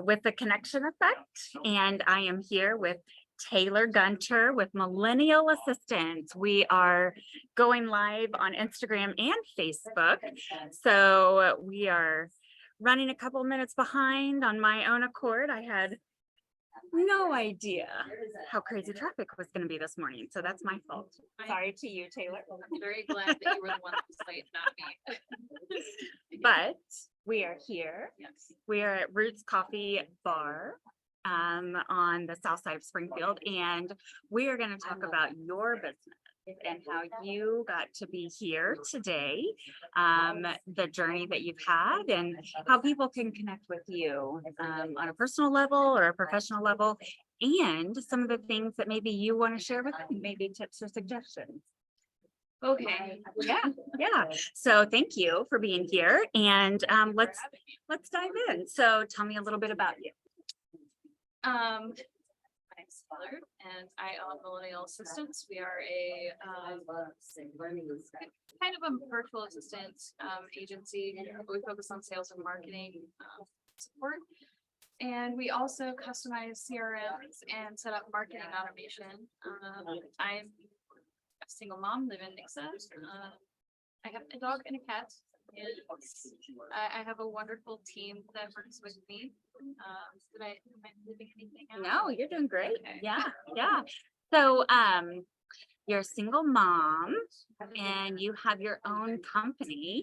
with the connection effect. And I am here with Taylor Gunter with Millennial Assistants. We are going live on Instagram and Facebook. So we are running a couple minutes behind on my own accord. I had no idea how crazy traffic was going to be this morning. So that's my fault. Sorry to you, Taylor. I'm very glad that you were the one that was late, not me. But we are here. Yes. We are at Roots Coffee Bar on the south side of Springfield, and we are going to talk about your business and how you got to be here today, the journey that you've had, and how people can connect with you on a personal level or a professional level, and some of the things that maybe you want to share with them, maybe tips or suggestions. Okay. Yeah. So thank you for being here, and let's dive in. So tell me a little bit about you. My name's Taylor, and I own Millennial Assistants. We are a kind of a virtual assistant agency. We focus on sales and marketing support. And we also customize CRMs and set up marketing automation. I'm a single mom, live in Nixa. I have a dog and a cat. And I have a wonderful team that works with me. Am I leaving anything out? No, you're doing great. Okay. Yeah. So you're a single mom and you have your own company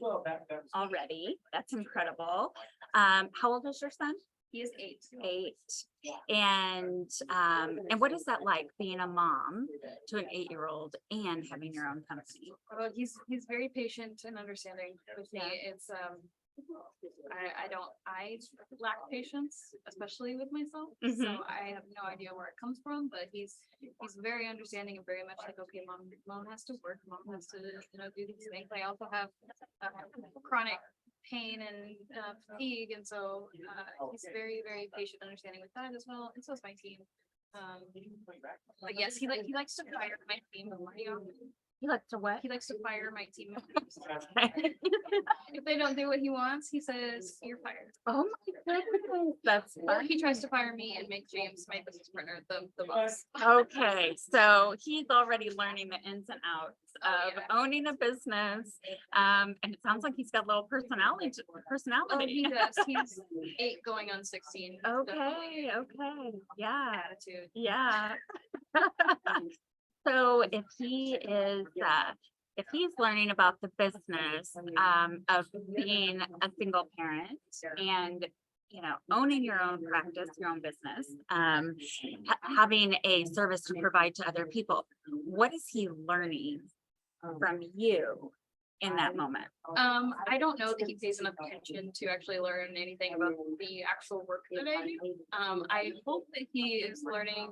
already. That's incredible. How old is your son? He is 8. 8. And what is that like, being a mom to an 8-year-old and having your own company? Well, he's very patient and understanding with me. It's I lack patience, especially with myself. So I have no idea where it comes from, but he's very understanding and very much like, okay, mom has to work, mom has to do these things. I also have chronic pain and fatigue, and so he's very, very patient, understanding with that as well, and so is my team. But yes, he likes to fire my team. You like to what? He likes to fire my team members. If they don't do what he wants, he says, "You're fired." Oh my goodness, that's Or fun. he tries to fire me and make James, my business partner, the boss. Okay, so he's already learning the ins and outs of yeah. owning a business, and it sounds like he's got a little personality. Oh, he does. He's 8 going on 16. Okay, yeah, Attitude. yeah. So if he's learning about the business of being a single parent and owning your own practice, your own business, having a service to provide to other people, what is he learning from you in that moment? I don't know that he pays enough attention to actually learn anything about the actual work that I do. I hope that he is learning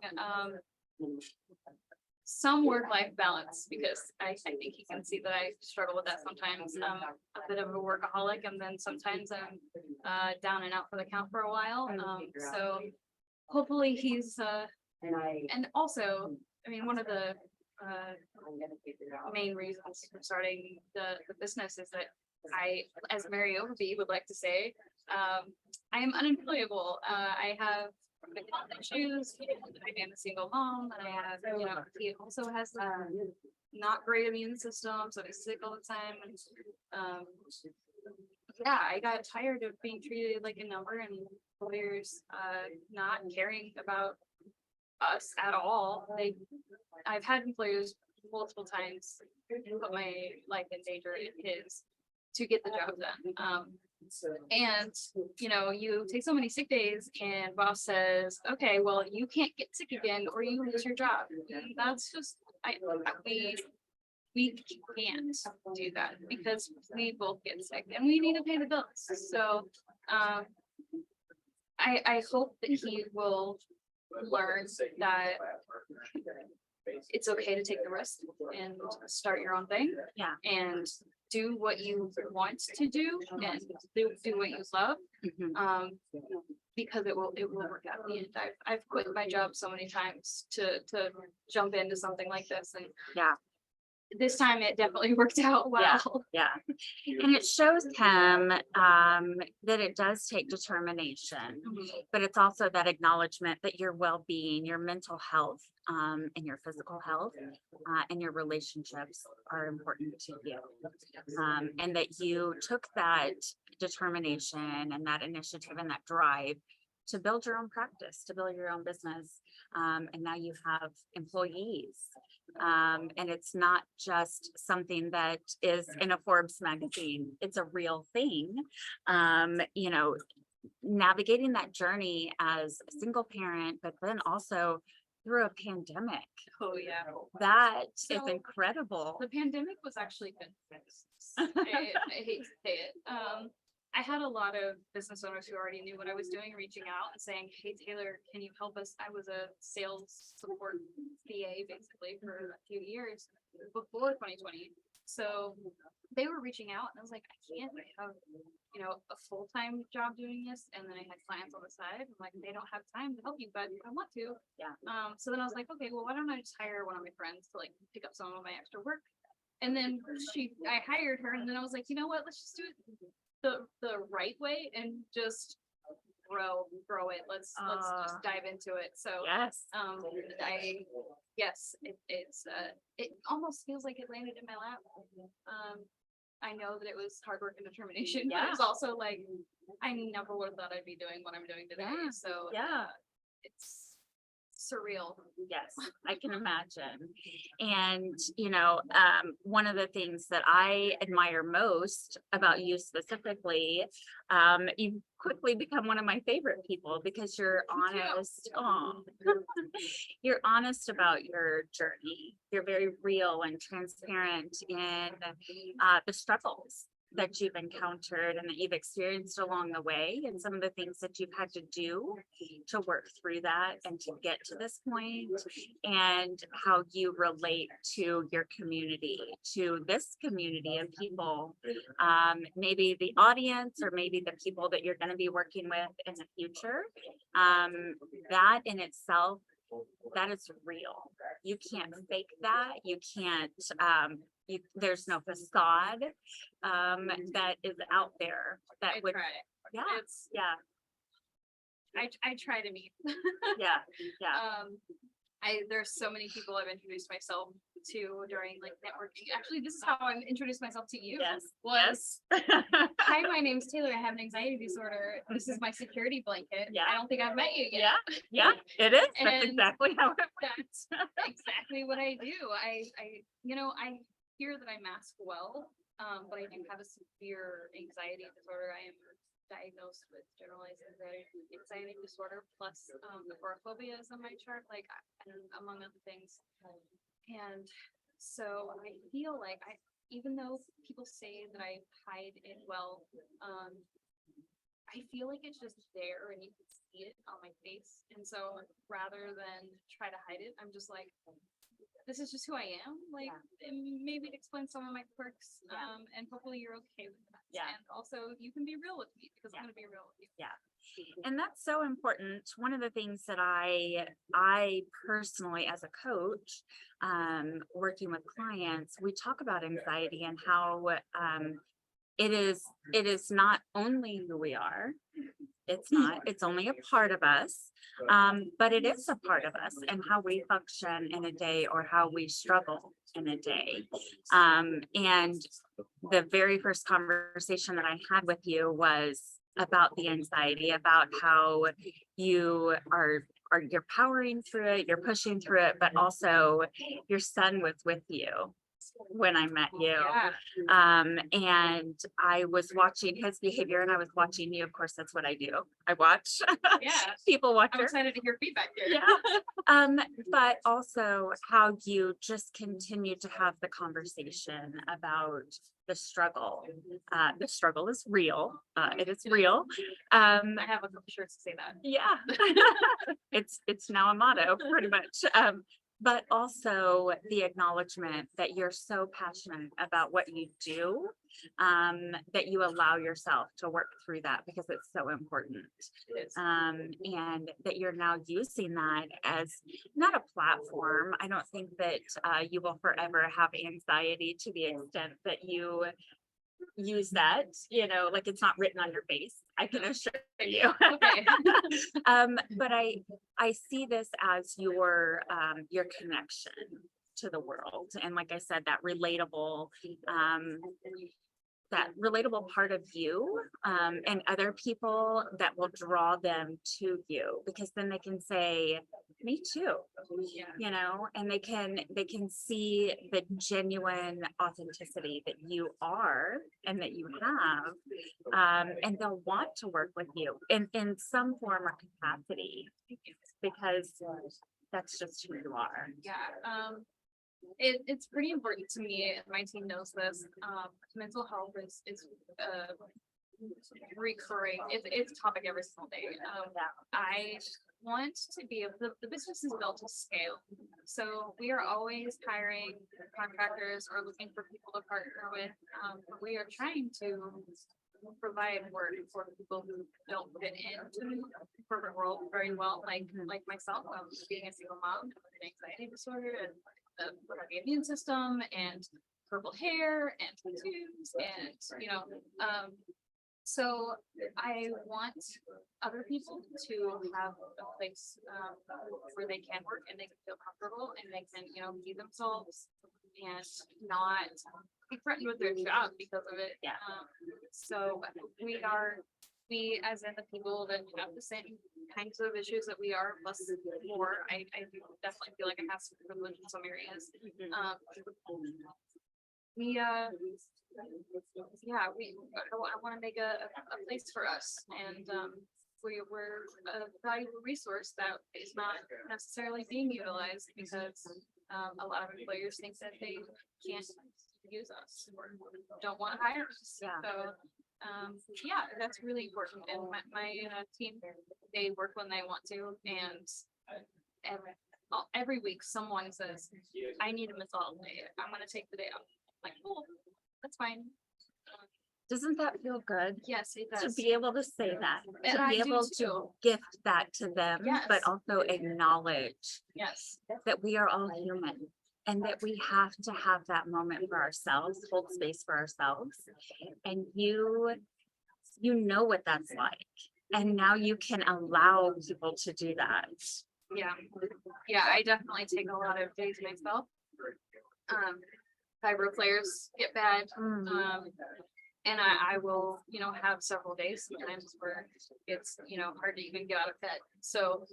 some work-life balance, because I think he can see that I struggle with that sometimes. A bit of a workaholic, and then sometimes I'm down and out for the count for a while. So hopefully he's and also, I mean, one of the main reasons for starting the business is that I, as Mary Overby would like to say, I am unemployable. I have issues. I am a single mom, and I have, he also has not great immune system, so he's sick all the time. And yeah, I got tired of being treated like a number, and employers not caring about us at all. I've had employers multiple times put my life in danger in his to get the job done. And you take so many sick days and boss says, okay, well, you can't get sick again or you lose your job. That's just, we can't do that because we both get sick and we need to pay the bills. So I hope that he will learn that it's okay to take the risk and start your own thing. Yeah. And do what you want to do and do what you love. Because it will work out in the end. I've quit my job so many times to jump into something like this, and yeah, this time it definitely worked out Yeah. well. Yeah. And it shows him that it does take determination, but it's also that acknowledgement that your well-being, your mental health, and your physical health, and your relationships are important to you. And that you took that determination and that initiative and that drive to build your own practice, to build your own business. And now you have employees. And it's not just something that is in a Forbes magazine. It's a real thing. You know, navigating that journey as a single parent, but then also through a pandemic. Oh, yeah. That is So, incredible. The pandemic was actually good for business. I hate to say it. I had a lot of business owners who already knew what I was doing, reaching out and saying, "Hey, Taylor, can you help us?" I was a sales support VA basically for a few years before 2020. So they were reaching out and I was like, I can't have, a full-time job doing this. And then I had clients on the side. I'm like, they don't have time to help you, but I want to. Yeah. So then I was like, okay, well, why don't I just hire one of my friends to like pick up some of my extra work? And then I hired her, and then I was like, you know what, let's just do it the right way and just grow it. Let's just dive into it. So Yes. it almost feels like it landed in my lap. I know that it was hard work and determination, but it was also like I never would have thought I'd be doing what I'm doing today. Yeah. So Yeah. it's surreal. Yes, I can imagine. And, one of the things that I admire most about you specifically, you quickly become one of my favorite people because you're honest. Oh, you're honest about your journey. You're very real and transparent in the struggles that you've encountered and that you've experienced along the way, and some of the things that you've had to do to work through that and to get to this point, and how you relate to your community, to this community of people, maybe the audience or maybe the people that you're going to be working with in the future. That in itself, that is real. You can't fake that. You can't, there's no facade that is out there that I would, try. yeah, It's yeah, I try to meet. yeah, yeah. There's so many people I've introduced myself to during like networking. Actually, this is how I introduced myself to you. Yes. Was hi, my name's Taylor. I have an anxiety disorder. This is my security blanket. Yeah. I don't think I've met you yet. Yeah, it is. That's And exactly how it That's exactly what I do. I hear that I mask well, but I do have a severe anxiety disorder. I am diagnosed with generalized anxiety disorder plus agoraphobia is on my chart, and among other things. And so I feel like even though people say that I hide it well, I feel like it's just there and you can see it on my face. And so rather than try to hide it, I'm just like, this is just who I am. And maybe explain some of my quirks. And hopefully you're okay with that. Yeah. And also you can be real with me because I'm going to be real with you. Yeah. And that's so important. One of the things that I personally, as a coach, working with clients, we talk about anxiety and how it is not only who we are. It's only a part of us, but it is a part of us and how we function in a day or how we struggle in a day. And the very first conversation that I had with you was about the anxiety, about how you're powering through it, you're pushing through it, but also your son was with you when I met you. Yeah. And I was watching his behavior and I was watching you. Of course, that's what I do. I watch Yeah. people watch. I'm excited to hear feedback here. Yeah. But also how you just continue to have the conversation about the struggle. The struggle is real. It is real. I have a couple shirts to say that. Yeah. It's now a motto pretty much. but also the acknowledgement that you're so passionate about what you do, that you allow yourself to work through that because it's so important. And that you're now using that as not a platform. I don't think that you will forever have anxiety to the extent that you use that, like it's not written on your face, I can assure you. Okay. But I see this as your connection to the world. And like I said, that relatable part of you, and other people that will draw them to you, because then they can say, me too, and they can see the genuine authenticity that you are and that you have, and they'll want to work with you in some form or capacity, because that's just who you are. Yeah. It's pretty important to me, and my team knows this. Mental health is recurring. It's a topic every single day. I want to be able, the business is built to scale. So we are always hiring contractors or looking for people to partner with. We are trying to provide work for people who don't fit into the corporate world very well, like myself, being a single mom with an anxiety disorder and the immune system and purple hair and tattoos and so I want other people to have a place where they can work and they can feel comfortable and they can be themselves and not be threatened with their job because of it. Yeah. So we as in the people that have the same kinds of issues that we are, plus more. I do definitely feel like I have some privilege in some areas. I want to make a place for us, and we're a valuable resource that is not necessarily being utilized because a lot of employers think that they can't use us or don't want to hire us. Yeah. So that's really important. And my team, they work when they want to, and every week someone says, I need a mental health day. I'm going to take the day off. I'm like, cool, that's fine. Doesn't that feel good? Yes, it To does. be able to say that, And to I be do able too. to gift that to them, but Yes. also acknowledge Yes. that we are all human and that we have to have that moment for ourselves, hold space for ourselves. And you know what that's like. And now you can allow people to do that. Yeah, I definitely take a lot of days myself. Fibro flares get bad. And I will, have several days sometimes where it's, hard to even get out of bed. So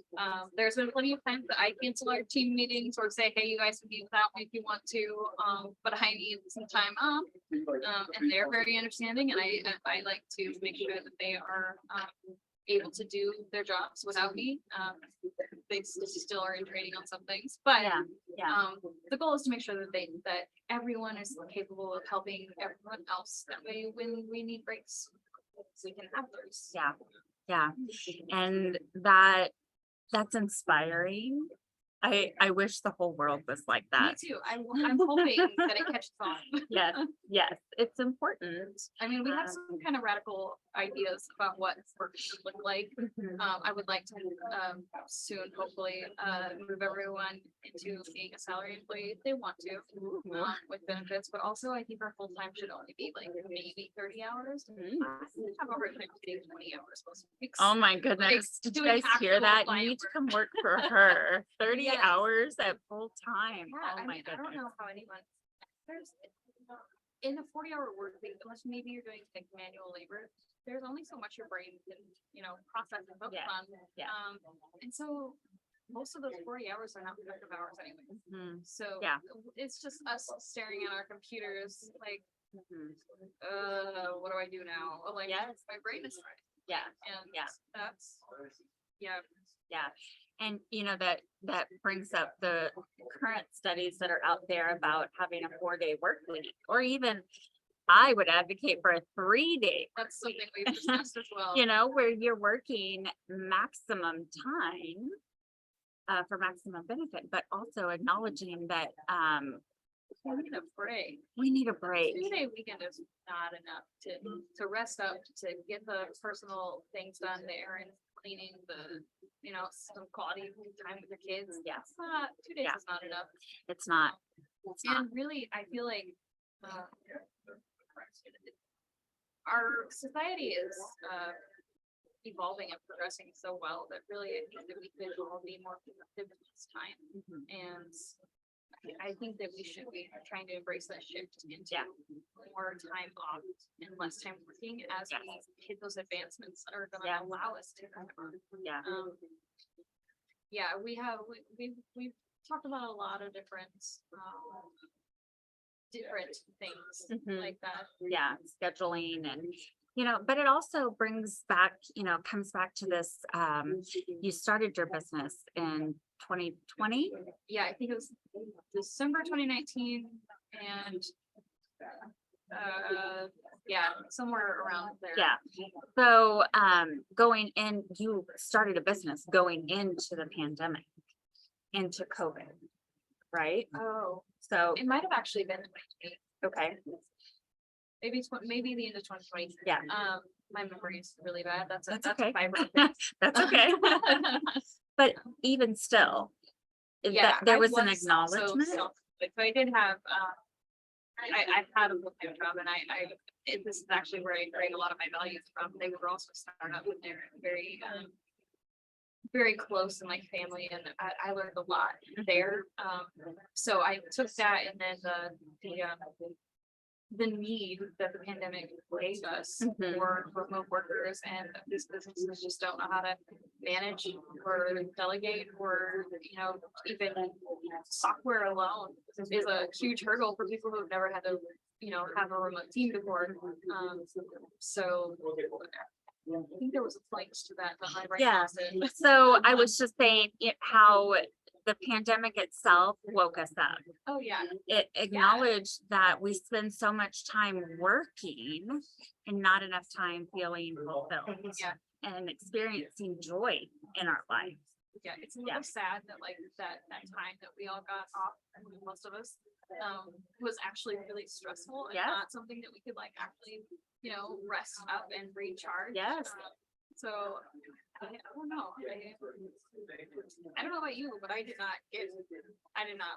there's been plenty of times that I cancel our team meetings or say, hey, you guys can be without me if you want to, but I need some time off. And they're very understanding, and I like to make sure that they are able to do their jobs without me. They still are in training on some things, but the goal is to make sure that everyone is capable of helping everyone else. That way, when we need breaks, we can have those. Yeah. And that's inspiring. I wish the whole world was like Me that. too. I'm hoping that it catches on. Yes, it's important. I mean, we have some kind of radical ideas about what work should look like. I would like to soon, hopefully, move everyone into being a salary employee if they want to, with benefits. But also, I think our full time should only be like maybe 30 hours. I have a hard time getting 20 hours most weeks. Oh my goodness! Did you guys hear that? You need to come work for her. 30 hours at full time. Yeah, Oh my goodness! I don't know how anyone. There's in a 40-hour work week, unless maybe you're doing like manual labor, there's only so much your brain can, process and focus on. And so most of those 40 hours are not productive hours anyway. So it's just us staring at our computers like, what do I do now? Like, my brain is fried. And that's And that brings up the current studies that are out there about having a 4-day work week, or even I would advocate for a 3-day. That's something we've discussed as well. Where you're working maximum time for maximum benefit, but also acknowledging that, We need a break. we need a break. 2-day weekend is not enough to rest up, to get the personal things done, the errands, cleaning, some quality time with the kids. Yeah. It's not, 2 days Yeah. is not enough. It's not. It's not. And really, I feel like, our society is, evolving and progressing so well that really I think that we could all be more productive in this time. Mhm. And I think that we should be trying to embrace that shift into Yeah. more time off and less time working as Yes. we hit those advancements that are gonna Yeah. allow us to kind of, Yeah. yeah, we've talked about a lot of different things Mhm. like that. Yeah, scheduling and, but it also brings back, comes back to this, you started your business in 2020. Yeah, I think it was December 2019 and yeah, somewhere around there. Yeah. So, you started a business going into the pandemic, into COVID, right? Oh, So, it might have actually been okay, maybe the end of 2020. yeah, My memory is really bad. That's okay. a fiber. That's okay. But even still, Yeah, there I was an was also acknowledgement. self-employed. So I did have, I've had a full-time job and this is actually where I bring a lot of my values from. They were also startup and they're very, very close and like family, and I learned a lot there. So I took that, and then the need that the pandemic gave us Mhm. for remote workers, and these businesses just don't know how to manage or delegate, or even software alone is a huge hurdle for people who've never had to have a remote team before. So I think there was a point to that my brain Yeah. lost it. So I was just saying how the pandemic itself woke us up. Oh yeah, It acknowledged that we spend so much time working and not enough time feeling fulfilled yeah. and experiencing joy in our life. Yeah, it's a little sad that like that time that we all got off, most of us, was actually really stressful and Yeah. not something that we could like actually, rest up and recharge. Yes. So I don't know. I don't know about you, but I did not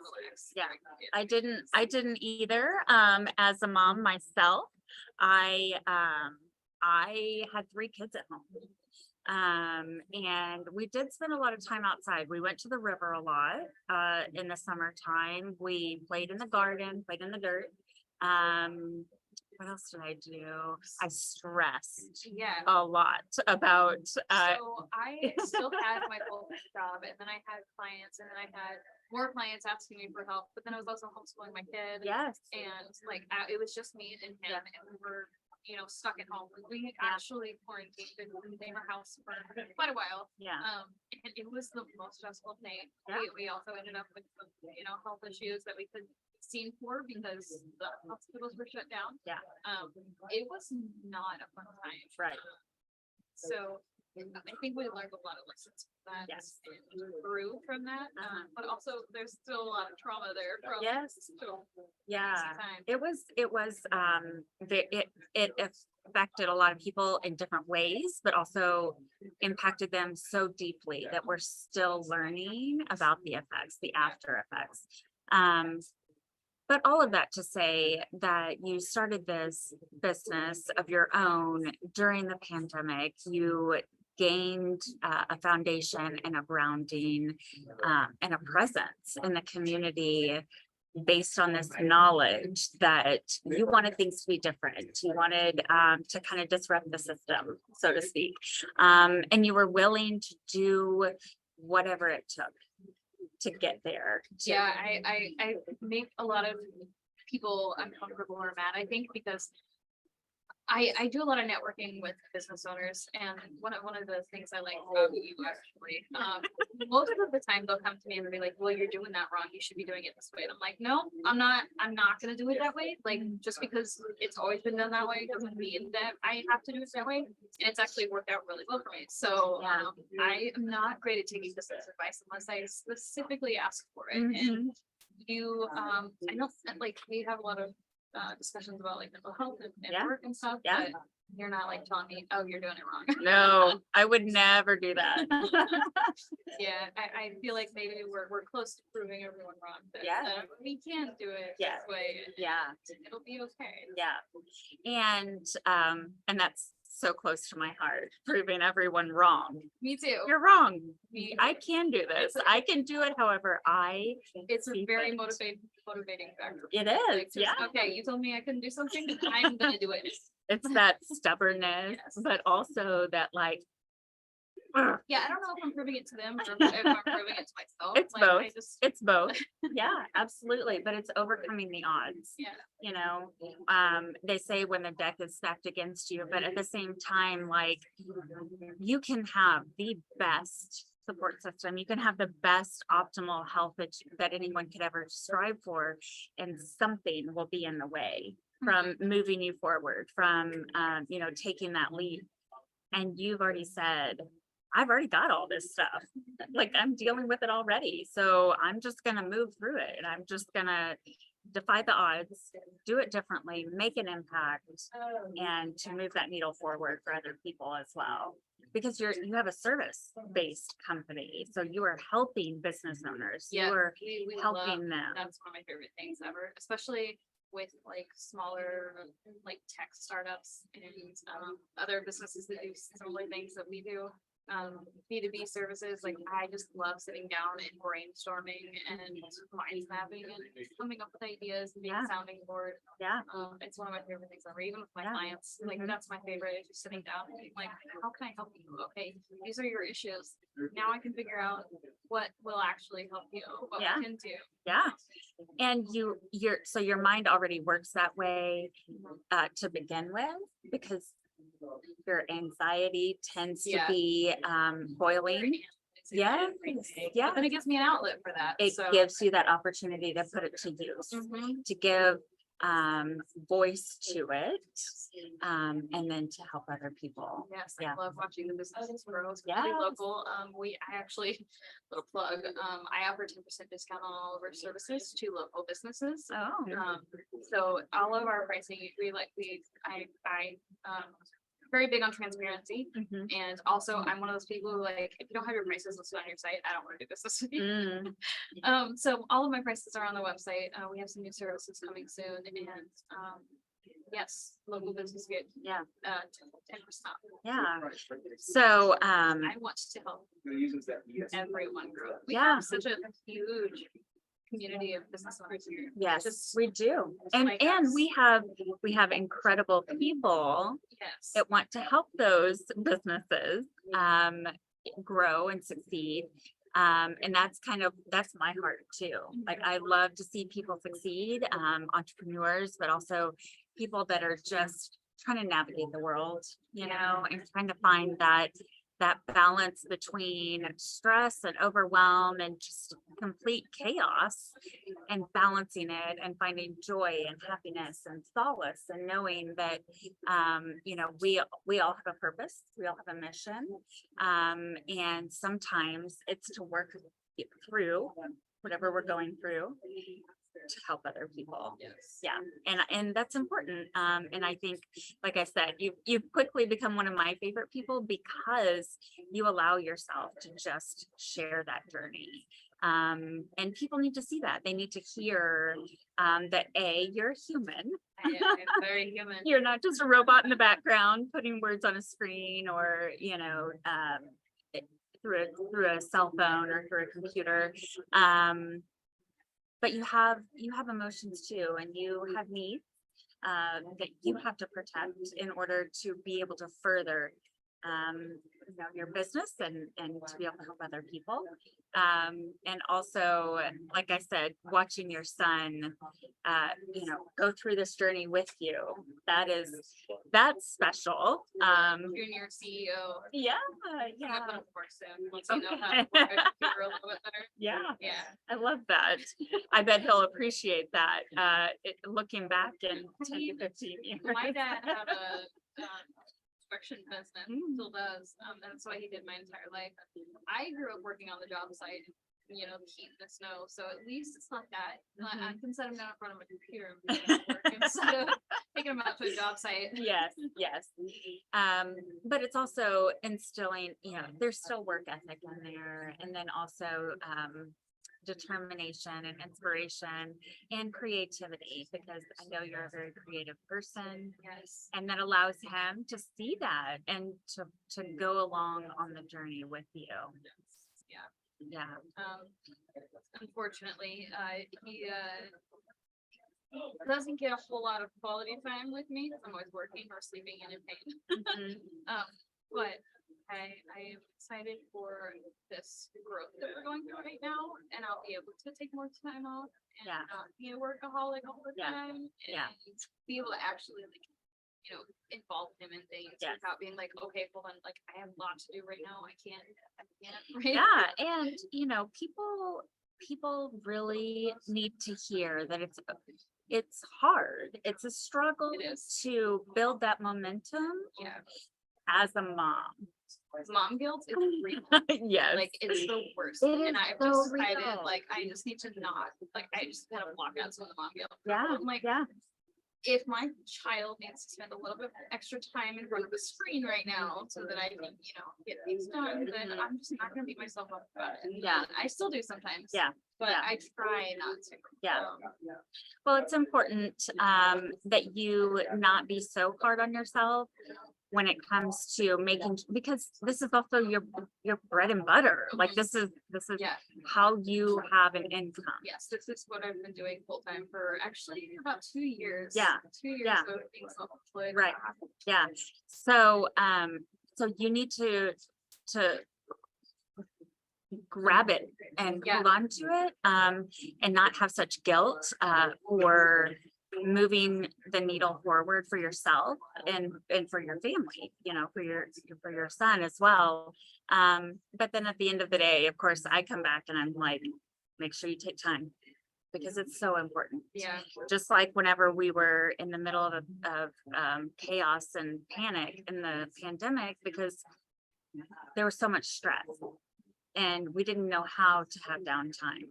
relax. Yeah, during I didn't either. As a mom myself, I had 3 kids at home. And we did spend a lot of time outside. We went to the river a lot, in the summertime. We played in the garden, played in the dirt. What else did I do? I stressed Yeah. a lot about, So I still had my full-time job, and then I had clients, and then I had more clients asking me for help, but then I was also homeschooling my kid. yes, And like, it was just me and him, Yeah. and we were, stuck at home. We actually quarantined in our house for quite a while. yeah, And it was the most stressful thing. Yeah. We also ended up with some, health issues that we couldn't seen for because the hospitals were shut down. Yeah. It was not a fun time. right. So I think we learned a lot of lessons from that. Yes. And grew from that. Uh-huh. But also there's still a lot of trauma there from Yes. still Yeah. time. It was, it affected a lot of people in different ways, but also impacted them so deeply that we're still learning about the effects, the after effects. But all of that to say that you started this business of your own during the pandemic. You gained a foundation and a grounding, and a presence in the community based on this knowledge that you wanted things to be different. You wanted to kind of disrupt the system, so to speak. And you were willing to do whatever it took to get there. Yeah, I make a lot of people uncomfortable or mad, I think, because I do a lot of networking with business owners, and one of the things I like about you actually, most of the time they'll come to me and they'll be like, well, you're doing that wrong. You should be doing it this way. And I'm like, no, I'm not gonna do it that way. Like, just because it's always been done that way doesn't mean that I have to do it that way. And it's actually worked out really well for me. So I am not great at taking business advice unless I specifically ask for it. And you, I know that, like, we have a lot of discussions about like mental health and Yeah. work and stuff, Yeah. but you're not like telling me, oh, you're doing it wrong. No, I would never do that. Yeah, I feel like maybe we're close to proving everyone wrong, that Yeah. we can do it Yeah. this way. And Yeah. it'll be okay. Yeah. And that's so close to my heart, proving everyone wrong. Me too. You're wrong. Me I too. can do this. I can do it however I It's a see very fit. motivating factor. It Like, is, just, yeah. okay, you told me I couldn't do something, I'm gonna do it. It's that stubbornness, Yes. but also that like, ugh, Yeah, I don't know if I'm proving it to them or if I'm proving it to myself. It's Like, both. I just, it's both. Yeah, absolutely. But it's overcoming the odds. yeah. You know, they say when the deck is stacked against you, but at the same time, like, you can have the best support system, you can have the best optimal health that anyone could ever strive for, and something will be in the way from moving you forward, from taking that leap. And you've already said, I've already got all this stuff. Like, I'm dealing with it already. So I'm just gonna move through it, and I'm just gonna defy the odds, do it differently, make an impact, and to move that needle forward for other people as well. Because you have a service-based company, so you are helping business owners. Yeah, You are we helping them. That's one of my favorite things ever, especially with like smaller like tech startups and other businesses that do similar things that we do. B2B services, like I just love sitting down and brainstorming and mind mapping and coming up with ideas and being Yeah. a sounding board. Yeah, It's one of my favorite things ever, even with my Yeah. clients. Like that's my favorite, is just sitting down and being like, how can I help you? Okay, these are your issues. Now I can figure out what will actually help you, what Yeah. we can do. yeah. And your mind already works that way to begin with, because your anxiety tends to Yeah. be boiling. Yeah, yeah. But then it gives me an outlet for that. It So gives you that opportunity to put it to use, Mhm. to give voice to it, and then to help other people. Yes, Yeah. I love watching the businesses grow. It's Yes. really local. I actually, little plug, I offer 10% discount on all of our services to local businesses. Oh, So all of our pricing, very big on transparency. mhm. And also I'm one of those people who, like, if you don't have your prices listed on your site, I don't want to do business with you. So all of my prices are on the website. We have some new services coming soon, and yes, local business get Yeah, 10% off. yeah. So, I want to help everyone grow. We Yeah. have such a huge community of business owners here. yes, Just- we do. And like and us. we have incredible people Yes. that want to help those businesses grow and succeed. And that's my heart too. Like, I love to see people succeed, entrepreneurs, but also people that are just trying to navigate the world, and trying to find that balance between stress and overwhelm and just complete chaos, and balancing it and finding joy and happiness and solace, and knowing that we all have a purpose, we all have a mission, and sometimes it's to work through whatever we're going through to help other people. Yes. Yeah, and that's important. And I think, like I said, you've quickly become one of my favorite people, because you allow yourself to just share that journey. And people need to see that. They need to hear that you're human. I'm very human. You're not just a robot in the background putting words on a screen, or through a cell phone or through a computer. But you have emotions too, and you have needs that you have to protect in order to be able to further your business and to be able to help other people. And also, like I said, watching your son, go through this journey with you, that's special. Junior CEO. Yeah, I'm yeah. gonna put him to work soon, once you know Okay. how to work a computer a little bit better. Yeah, Yeah. I love that. I bet he'll appreciate that, looking back in 10 to 15 years. My dad had a construction business, Mm. still does. That's what he did my entire life. I grew up working on the job site, the heat and the snow. So at least it's not that. I can set him down in front of a computer and make him work instead of taking him out to a job site. Yes, yes. But it's also instilling, there's still work ethic in there, and then also determination and inspiration and creativity, because I know you're a very creative person, Yes. and that allows him to see that and to go along on the journey with you. Yeah. Yeah. Unfortunately, he doesn't get a whole lot of quality time with me. I'm always working or sleeping and in pain. Mhm. But I am excited for this growth that we're going through right now, and I'll be able to take more time off and Yeah. not be a workaholic all the Yeah. time, and Yeah. be able to actually involve him in things Yes. without being like, okay, hold on, like I have a lot to do right now. I can't. Right? Yeah, and people really need to hear that it's hard. It's a struggle It is. to build that momentum Yeah. as a mom. Mom guilt is real. Yes. Like it's the worst. It is And I've so just decided real. like I just need to not I just gotta block out some of the mom guilt. Yeah, I'm like, yeah, if my child needs to spend a little bit extra time in front of the screen right now so that I can, get things done, then I'm just not gonna beat myself up about it. And Yeah. I still do sometimes. Yeah, But yeah. I try not to. Yeah. Well, it's important that you not be so hard on yourself when it comes to making, because this is also your bread and butter. Like this is Yeah. how you have an income. Yes, this is what I've been doing full time for actually about 2 years. Yeah. 2 years Yeah. of being self-employed. Right. Yeah. So you need to grab it and Yeah. hold on to it, and not have such guilt for moving the needle forward for yourself and for your family, for your son as well. But then at the end of the day, of course, I come back and I'm like, make sure you take time, because it's so important. Yeah. Just like whenever we were in the middle of chaos and panic in the pandemic, because there was so much stress and we didn't know how to have downtime.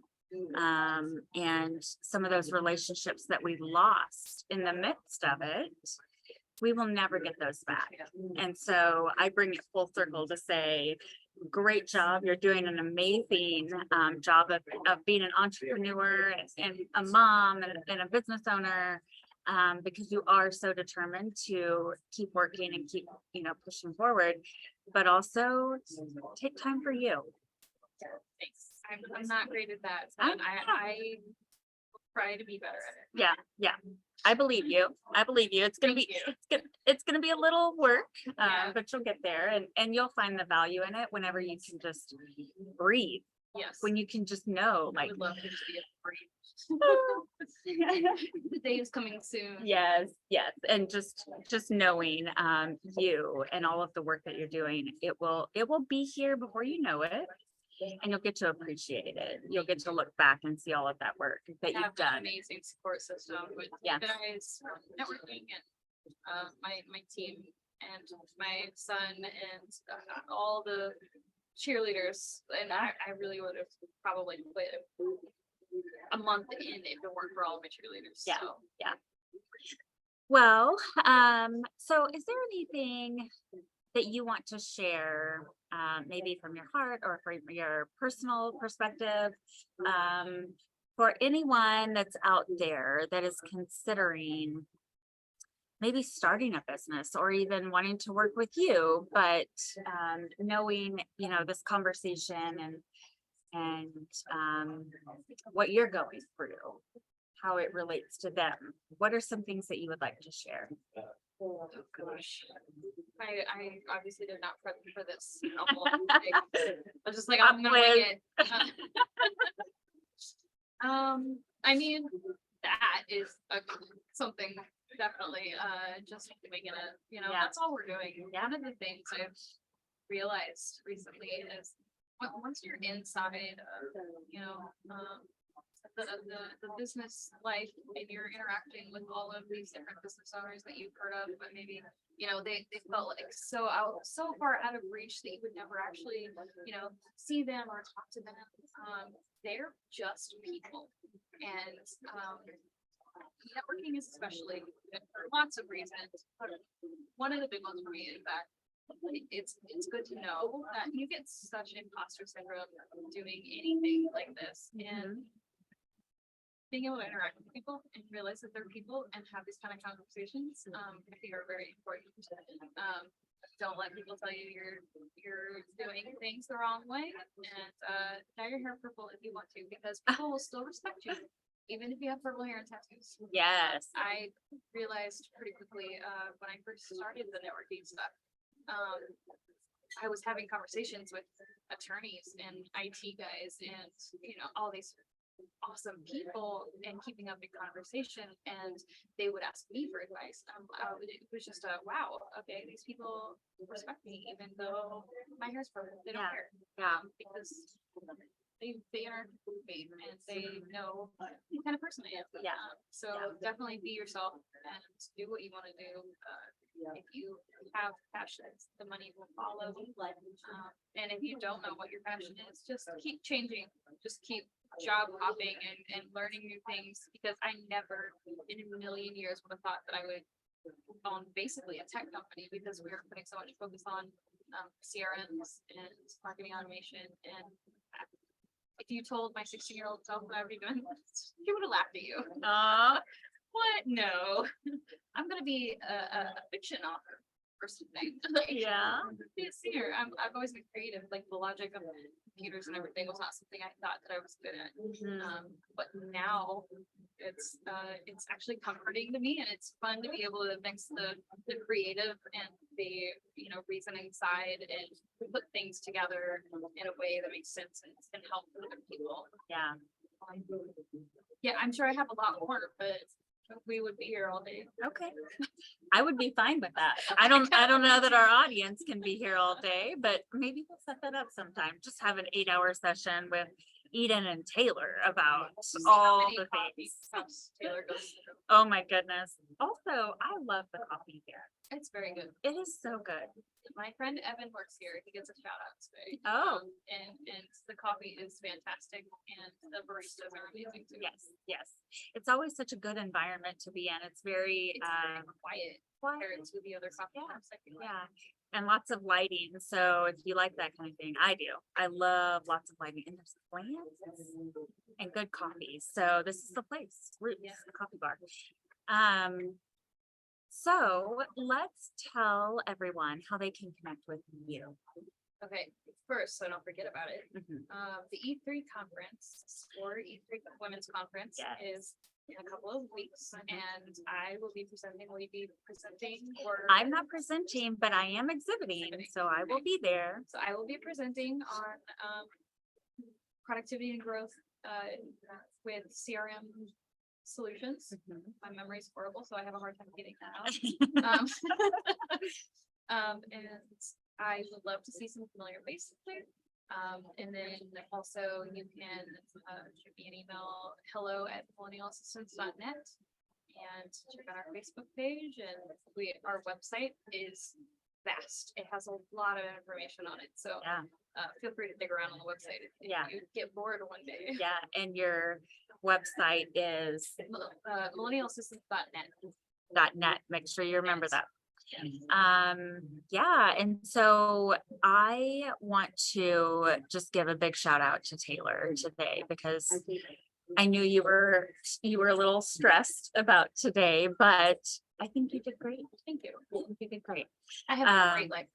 And some of those relationships that we lost in the midst of it, we will never get those back. And so I bring it full circle to say, great job. You're doing an amazing job of being an entrepreneur and a mom and a business owner, because you are so determined to keep working and keep, pushing forward, but also take time for you. Thanks. I'm not great at that. But I try to be better at it. Yeah, yeah. I believe you. It's gonna Thank be you. it's gonna be a little work, Yeah. but you'll get there, and you'll find the value in it whenever you can just breathe. Yes. When you can just know, I like, would love it to be a break. The day is coming soon. yes, yes, and just knowing you and all of the work that you're doing, it will be here before you know it, and you'll get to appreciate it. You'll get to look back and see all of that work that Have you've an done. amazing support system with Yeah. you guys, networking, and my team and my son and all the cheerleaders. And I really would have probably quit a month in if it weren't for all of my cheerleaders. Yeah. So. Well, so is there anything that you want to share, maybe from your heart or from your personal perspective, for anyone that's out there that is considering maybe starting a business or even wanting to work with you, but knowing, this conversation and what you're going through, how it relates to them? What are some things that you would like to share? Oh gosh. I obviously did not prep for this. I was just like, I'm gonna wing it. I mean, that is something definitely, just making it, Yeah. that's all we're doing. One of the things I've realized recently is once you're inside of, the business life and you're interacting with all of these different business owners that you've heard of, but maybe, they felt like so far out of reach that you would never actually, see them or talk to them. They're just people. And, networking is especially good for lots of reasons, but one of the big ones for me is that it's good to know that you get such imposter syndrome doing anything like this, and being able to interact with people and realize that they're people and have these kind of conversations, I think are very important. Don't let people tell you you're doing things the wrong way, and dye your hair purple if you want to, because people will still respect you even if you have purple hair and tattoos. Yes. I realized pretty quickly when I first started the networking stuff, I was having conversations with attorneys and IT guys and all these awesome people and keeping up in conversation, and they would ask me for advice. It was just wow, okay, these people respect me even though my hair's purple. They don't care. Yeah. Because they are me and they know the kind of person I am. Yeah. So definitely be yourself and do what you want to do. If you have passions, the money will follow. And if you don't know what your passion is, just keep changing. Just keep job hopping and learning new things, because I never in a million years would have thought that I would own basically a tech company, because we were putting so much focus on CRMs and marketing automation. And if you told my 16-year-old self that I would be doing this, he would have laughed at you. What? No. I'm gonna be a fiction author or something. Yeah. Be a singer. I've always been creative. Like the logic of computers and everything was not something I thought that I was good at. But now it's actually comforting to me, and it's fun to be able to mix the creative and the reasoning side and put things together in a way that makes sense and help other people. Yeah. Yeah, I'm sure I have a lot more, but we would be here all day. Okay. I would be fine with that. I don't know that our audience can be here all day, but maybe we'll set that up sometime. Just have an 8-hour session with Eden and Taylor about all the things. Taylor goes through. Oh my goodness. Also, I love the coffee here. It's very good. It is so good. My friend Evan works here. He gets a shout out today. Oh. And the coffee is fantastic, and the baristas are amazing too. Yes, yes. It's always such a good environment to be in. It's very It's very quiet compared to the other coffee shops, I feel like. yeah, and lots of lighting. So if you like that kind of thing, I do. I love lots of lighting, and there's plants and good coffee. So this is the place. Roots, the coffee bar. So let's tell everyone how they can connect with you. Okay, first, so don't forget about it. Mhm. The E3 conference, or E3 Women's Conference, Yes. is in a couple of weeks, and I will be presenting. Will you be presenting, or? I'm not presenting, but I am exhibiting, so I will be there. So I will be presenting on productivity and growth with CRM solutions. My memory is horrible, so I have a hard time getting that out. And I would love to see some familiar faces there. And then also you can shoot me an email, hello@millennialassistants.net, and check out our Facebook page. And our website is vast. It has a lot of information on it. So Yeah. Feel free to dig around on the website if you get bored one day. Yeah, and your website is millennialassistants.net. .net. Make sure you remember that. Yeah, and so I want to just give a big shout out to Taylor today, because I knew you were a little stressed about today, but I think you did great. Thank you. I think you did great. I have a great life.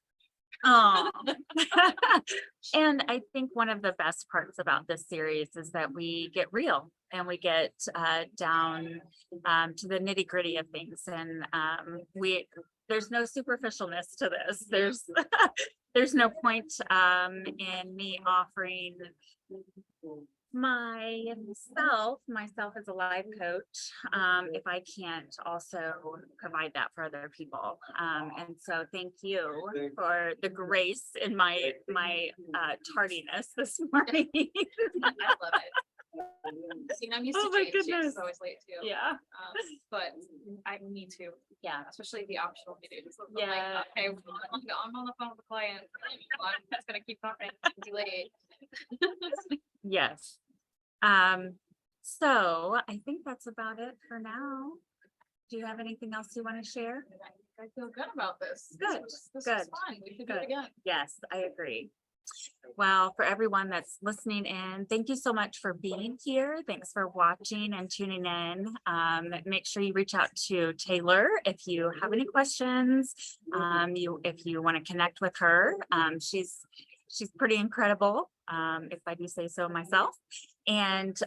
Oh, and I think one of the best parts about this series is that we get real and we get down to the nitty gritty of things. And there's no superficialness to this. There's there's no point in me offering myself as a life coach if I can't also provide that for other people. And so thank you for the grace in my tardiness this morning. I love it. See, I'm used Oh to my change. She's goodness. always late too. Yeah. But I need to, Yeah. especially the optional meetings. I'm Yeah. like, okay, I'm on the phone with the client. I'm just gonna keep talking. Be late. Yes. So I think that's about it for now. Do you have anything else you want to share? I feel good about this. Good, This was good, fun. We should do good. it again. Yes, I agree. Well, for everyone that's listening in, thank you so much for being here. Thanks for watching and tuning in. Make sure you reach out to Taylor if you have any questions. If you want to connect with her, she's pretty incredible, if I do say so myself. And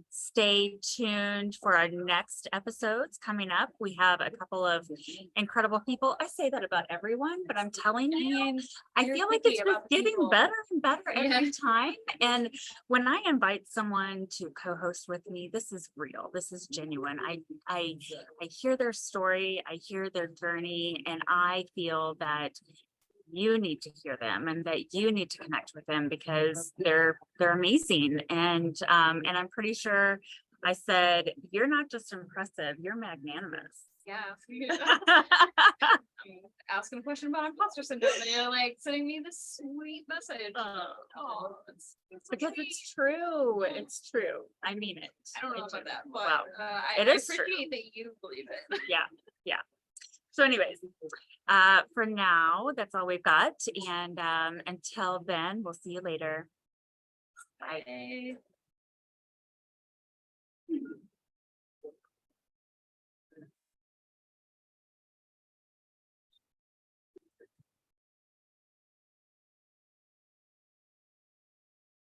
stay tuned for our next episodes coming up. We have a couple of incredible people. I say that about everyone, but I'm telling you, I You're feel like picky it's about just the getting people. better and better Yeah. every time. And when I invite someone to co-host with me, this is real. This is genuine. I hear their story, I hear their journey, and I feel that you need to hear them and that you need to connect with them because they're amazing. And I'm pretty sure I said, you're not just impressive, you're magnanimous. Yeah. Asking a question about imposter syndrome and you're like sending me this sweet message. Oh, it's Because sweet. it's true. It's true. I mean it. I don't know It's about that, true. but Wow. I It is true. appreciate that you believe it. Yeah. Yeah. So anyways, for now, that's all we've got. And until then, we'll see you later. Bye. Bye.